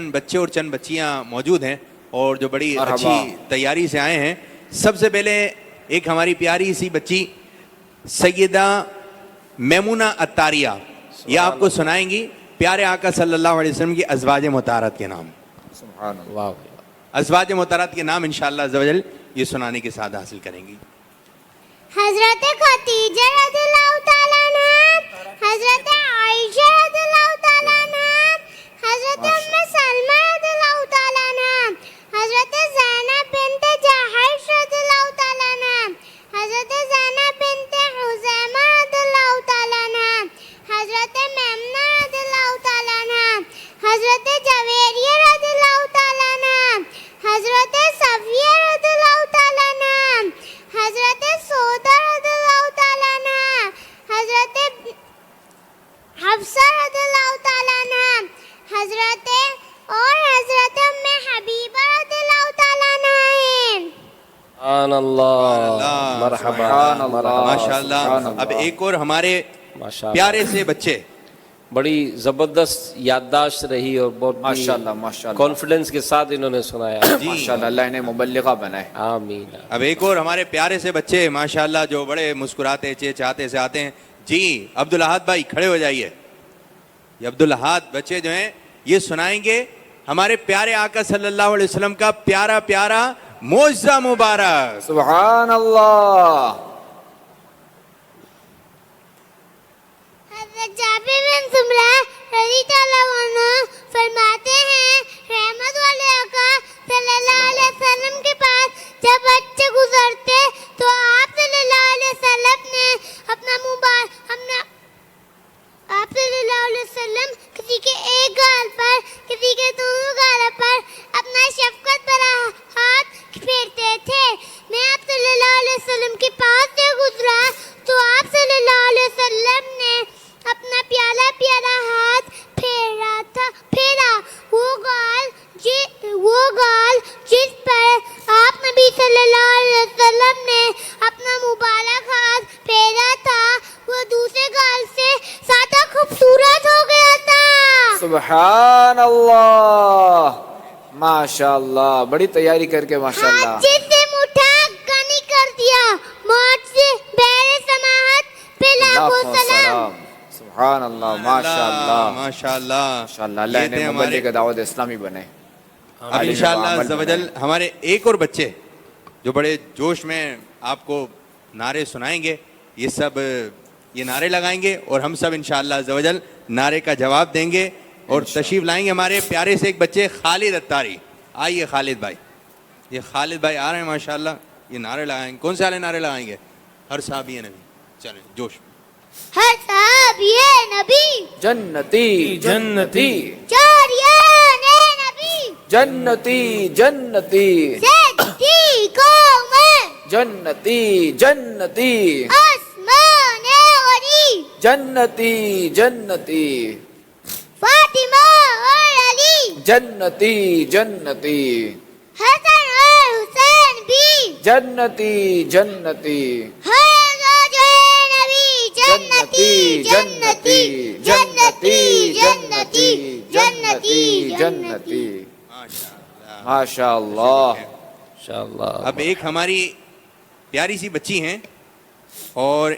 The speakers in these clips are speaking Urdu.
چند بچے اور چند بچیاں موجود ہیں اور جو بڑی اچھی تیاری سے آئے ہیں. سب سے پہلے ایک ہماری پیاری سی بچی سیدہ میمونہ عطاریہ، یہ آپ کو سنائیں گی پیارے آقا صلی اللہ علیہ وسلم کی ازواج مطہرات کے نام. سبحان اللہ. ازواج مطہرات کے نام انشاءاللہ عز و جل یہ سنانے کے ساتھ حاصل کریں گی. حضرت خدیجہ رضی اللہ تعالیٰ عنہ، حضرت عائشہ رضی اللہ تعالیٰ عنہ، حضرت ام سلمہ رضی اللہ تعالیٰ عنہ، حضرت زینب بنت جحش رضی اللہ تعالیٰ عنہ، حضرت زینب بنت خزیمہ رضی اللہ تعالیٰ عنہ، حضرت میمنہ رضی اللہ تعالیٰ عنہ، حضرت جویریہ رضی اللہ تعالیٰ عنہ، حضرت صفیہ رضی اللہ تعالیٰ عنہ، حضرت سودا رضی اللہ تعالیٰ عنہ، حضرت حفصہ رضی اللہ تعالیٰ عنہ، حضرت ام حبیبہ رضی اللہ تعالیٰ عنہ ہیں. سبحان اللہ. مرحبا. ماشاءاللہ. اب ایک اور ہمارے پیارے سے بچے، بڑی زبردست یادداشت رہی اور بہت ماشاءاللہ ماشاءاللہ کانفیڈنس کے ساتھ انہوں نے سنایا. ماشاءاللہ اللہ انہیں مبلغہ بنائے. آمین. اب ایک اور ہمارے پیارے سے بچے ماشاءاللہ جو بڑے مسکراتے چہچہاتے سے آتے ہیں. جی عبدالاحد بھائی کھڑے ہو جائیے. یہ عبدالاحد بچے جو ہیں یہ سنائیں گے ہمارے پیارے آقا صلی اللہ علیہ وسلم کا پیارا پیارا معجزہ مبارک. سبحان اللہ. حضرت جابر بن سمرہ رضی اللہ عنہ فرماتے ہیں رحمت والے آقا صلی اللہ علیہ وسلم کے پاس جب بچے گزرتے تو آپ صلی اللہ علیہ وسلم نے آپ صلی اللہ علیہ وسلم کسی کے ایک گال پر کسی کے دونوں گالوں پر اپنا شفقت بھرا ہاتھ پھیرتے تھے. میں آپ صلی اللہ علیہ وسلم کے پاس سے گزرا تو آپ صلی اللہ علیہ وسلم نے اپنا پیارا پیارا ہاتھ پھیرا. وہ گال جس پر آپ نبی صلی اللہ علیہ وسلم نے اپنا مبارک ہاتھ پھیرا تھا وہ دوسرے گال سے زیادہ خوبصورت ہو گیا تھا. سبحان اللہ. ماشاءاللہ. بڑی تیاری کر کے ماشاءاللہ. جس سے مٹھا غنی کر دیا موت سے بہر سماحت پہ لاکھوں سلام. سبحان اللہ. ماشاءاللہ ماشاءاللہ. ماشاءاللہ اللہ انہیں مبلغ دعوت اسلامی بنے. اب انشاءاللہ عز و جل ہمارے ایک اور بچے جو بڑے جوش میں آپ کو نعرے سنائیں گے. یہ سب یہ نعرے لگائیں گے اور ہم سب انشاءاللہ عز و جل نعرے کا جواب دیں گے اور تشریف لائیں گے ہمارے پیارے سے ایک بچے خالد عطاری. آئیے خالد بھائی. یہ خالد بھائی آ رہے ہیں ماشاءاللہ. یہ نعرے لگائیں گے. کون سے والے نعرے لگائیں گے؟ ہر صحابی نبی. چلیں جوش. ہر صحابی نبی جنتی جنتی جاریان نبی جنتی جنتی سیدی قوم جنتی جنتی آسمان غری جنتی جنتی فاطمہ اور علی جنتی جنتی حسن اور حسین بھی جنتی جنتی جنتی جنتی جنتی جنتی جنتی جنتی. ماشاءاللہ. اب ایک ہماری پیاری سی بچی ہیں اور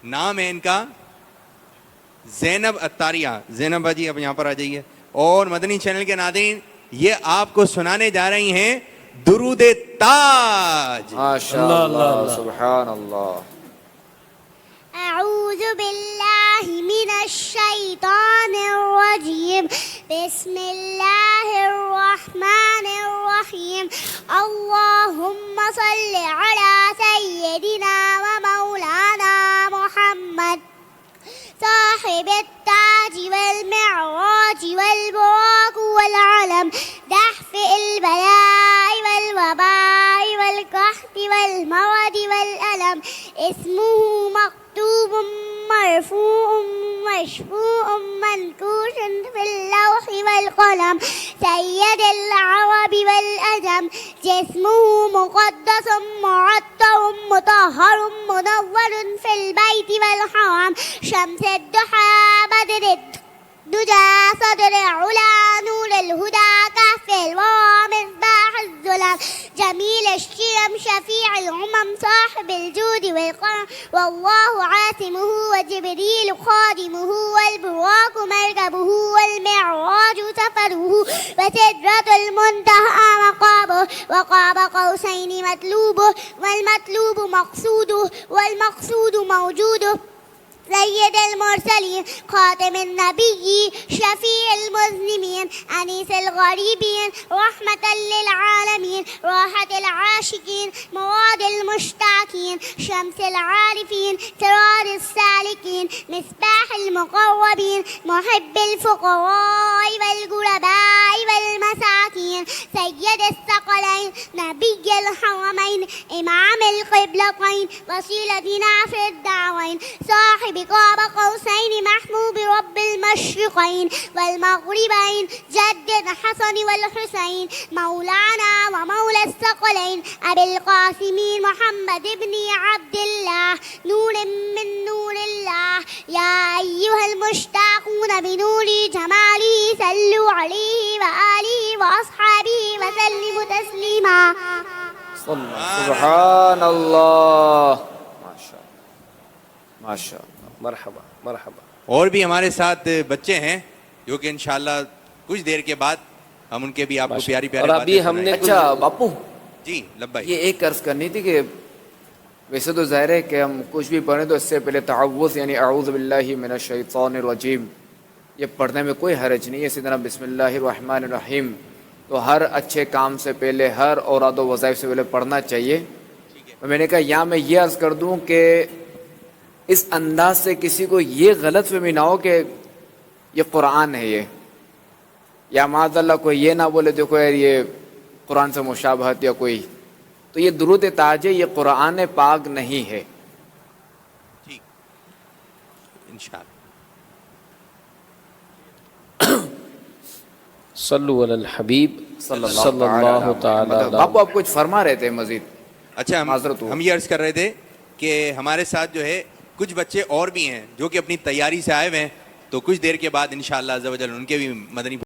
نام ہے ان کا زینب عطاریہ. زینب جی اب یہاں پر آ جائیے. اور مدنی چینل کے ناظرین یہ آپ کو سنانے جا رہی ہیں درود تاج. ماشاءاللہ. سبحان اللہ. اعوذ باللہ من الشیطان الرجیم بسم اللہ الرحمن الرحیم اللہم صل علی سیدنا و مولانا محمد صاحب التاج والمعراج والبراق والعلم دفع البلاء والوباء والقحط والمرض والألم اسمه مكتوب مرفوع مشفوع منكوش في اللوح والقلم سيد العرب والأجم جسمه مقدس معطر مطهر منور في البيت والحرم شمس الضحى بدر الدجى صدر علا نور الأكرم شفيع الأمم صاحب الجود والكرم والله عاصمه وجبريل خادمه والبراق مركبه والمعراج سفره وسدرة المنتهى مقامه وقاب قوسين مطلوبه والمطلوب مقصوده والمقصود موجوده سيد المرسلين خاتم النبي شفيع المذنبين أنيس الغريبين رحمة للعالمين راحة العاشقين مواد المشتاقين شمس العارفين سرار السالكين مصباح المقربين محب الفقراء والغرباء والمساكين سيد الثقلين نبي الحرمين إمام القبلتين وسيلتنا في الدارين صاحب قاب قوسين محمود رب المشرقين والمغربين جد الحسن والحسين مولانا ومولى الثقلين أبي القاسمين محمد بن عبد الله نور من نور الله يا أيها المشتاقون بنور جماله صلوا عليه وآله وأصحابه وسلموا تسليما سبحان اللہ ماشاء اللہ مرحبا مرحبا. اور بھی ہمارے ساتھ بچے ہیں جو کہ انشاءاللہ کچھ دیر کے بعد ہم ان کے بھی آپ کو پیاری پیاری اور ابھی ہم نے اچھا باپو جی لبائی یہ ایک عرض کرنی تھی کہ ویسے تو ظاہر ہے کہ ہم کچھ بھی پڑھیں تو اس سے پہلے تعوذ یعنی اعوذ باللہ من الشیطان الرجیم یہ پڑھنے میں کوئی حرج نہیں ہے. اسی طرح بسم اللہ الرحمن الرحیم تو ہر اچھے کام سے پہلے ہر اوراد و وظائف سے پہلے پڑھنا چاہیے. میں نے کہا یہاں میں یہ عرض کر دوں کہ اس انداز سے کسی کو یہ غلط فہمی نہ ہو کہ یہ قرآن ہے یہ یا معاذ اللہ کوئی یہ نہ بولے دیکھو یار یہ قرآن سے مشابہت یا کوئی تو یہ درود تاج ہے یہ قرآن پاک نہیں ہے. ٹھیک انشاءاللہ. صلو علی الحبیب صلی اللہ تعالی علیہ. باپو آپ کچھ فرما رہے تھے مزید. اچھا معذرت ہو. ہم یہ عرض کر رہے تھے کہ ہمارے ساتھ جو ہے کچھ بچے اور بھی ہیں جو کہ اپنی تیاری سے آئے ہوئے ہیں تو کچھ دیر کے بعد انشاءاللہ عز و جل ان کے بھی مدنی